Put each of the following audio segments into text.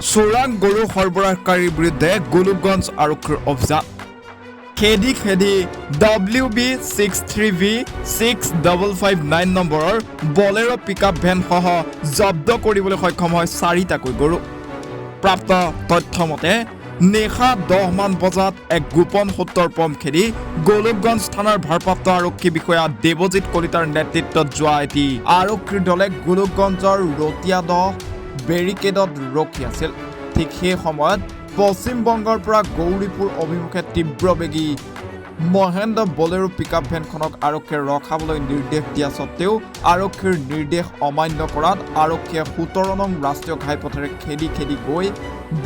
চোৰাং গৰু সৰবৰাহকাৰীৰ বিৰুদ্ধে গোলোকগঞ্জ আৰক্ষীৰ অভিযান খেদি WB63V6559 নম্বৰৰ বলেৰো পিকআপ ভেন সহ জব্দ কৰিবলৈ সক্ষম হয় 4টাকৈ গৰু। প্ৰাপ্ত তথ্য মতে নিশা 10 মান বজাত এক গোপন সূত্ৰৰ পম খেদি গোলোকগঞ্জ থানাৰ ভাৰপ্ৰাপ্ত আৰক্ষী বিষয়া দেৱজিৎ কলিতাৰ নেতৃত্বত যোৱা এটি আৰক্ষীৰ দলে গোলোকগঞ্জৰ ৰতিয়াদ বেৰিকেডত ৰখি আছিল। ঠিক সেই সময়ত পশ্চিমবংগৰ পৰা গৌৰীপুৰ অভিমুখে তীব্ৰবেগী মহেন্দ্ৰ বলেৰো পিকআপ ভেনখনক আৰক্ষীয়ে ৰখাবলৈ নিৰ্দেশ দিয়া সত্ত্বেও আৰক্ষীৰ নিৰ্দেশ অমান্য কৰাত আৰক্ষীয়ে 17 নং ৰাষ্ট্ৰীয় ঘাইপথেৰে খেদি গৈ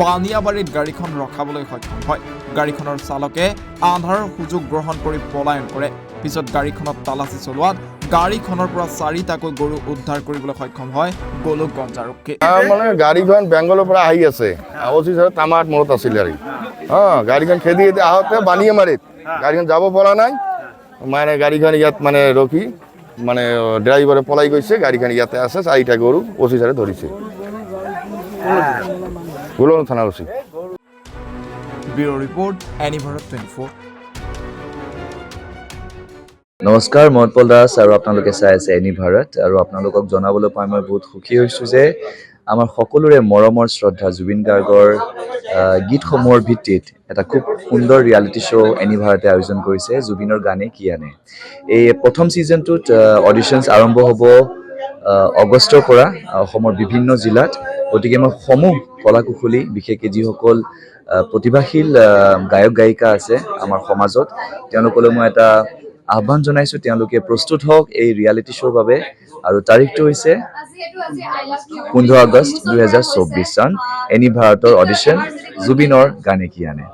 বানিয়াবাৰীত গাড়ীখন ৰখাবলৈ সক্ষম হয়। গাড়ীখনৰ চালকে আন্ধাৰৰ সুযোগ গ্ৰহণ কৰি পলায়ন কৰে। পিছত গাড়ীখনত তালাচী চলোৱাত গাড়ীখনৰ পৰা 4টাকৈ গৰু উদ্ধাৰ কৰিবলৈ সক্ষম হয় গোলোকগঞ্জ আৰক্ষী। মানে গাড়ীখন বেংগলৰ পৰা আহি আছে, অৱশ্যে ছাৰ টামাত মূৰত আছিল আৰু গাড়ীখন খেদি আহোঁতে বানিয়ামাৰীত গাড়ীখন যাব পৰা নাই, মানে গাড়ীখন ইয়াত মানে ৰখি মানে ড্ৰাইভাৰে পলাই গৈছে। গাড়ীখন ইয়াতে আছে, 4টা গৰু অফিচাৰে ধৰিছে। গোলোকগঞ্জ থানাৰ ওচি। Bureau report এনিভাৰত 24। নমস্কাৰ, মই উৎপল দাস আৰু আপোনালোকে চাই আছে এনি ভাৰত। আৰু আপোনালোকক জনাবলৈ পাই মই বহুত সুখী হৈছোঁ যে আমাৰ সকলোৰে মৰমৰ শ্ৰদ্ধা জুবিন গাৰ্গৰ গীতসমূহৰ ভিত্তিত এটা খুব সুন্দৰ ৰিয়েলিটি শ্ব' এনি ভাৰতে আয়োজন কৰিছে, জুবিনৰ গানে কি আনে। এই প্ৰথম ছিজনটোত অডিশ্যনছ আৰম্ভ হ'ব আগষ্টৰ পৰা অসমৰ বিভিন্ন জিলাত। গতিকে মই সমূহ কলাকুশলী, বিশেষকৈ যিসকল প্ৰতিভাশীল গায়ক গায়িকা আছে আমাৰ সমাজত, তেওঁলোকলৈ মই এটা আহ্বান জনাইছোঁ, তেওঁলোকে প্ৰস্তুত হওক এই ৰিয়েলিটি শ্ব'ৰ বাবে। আৰু তাৰিখটো হৈছে 15 আগষ্ট 2024 চন। এনি ভাৰতৰ অডিশ্যন জুবিনৰ গানে কি আনে।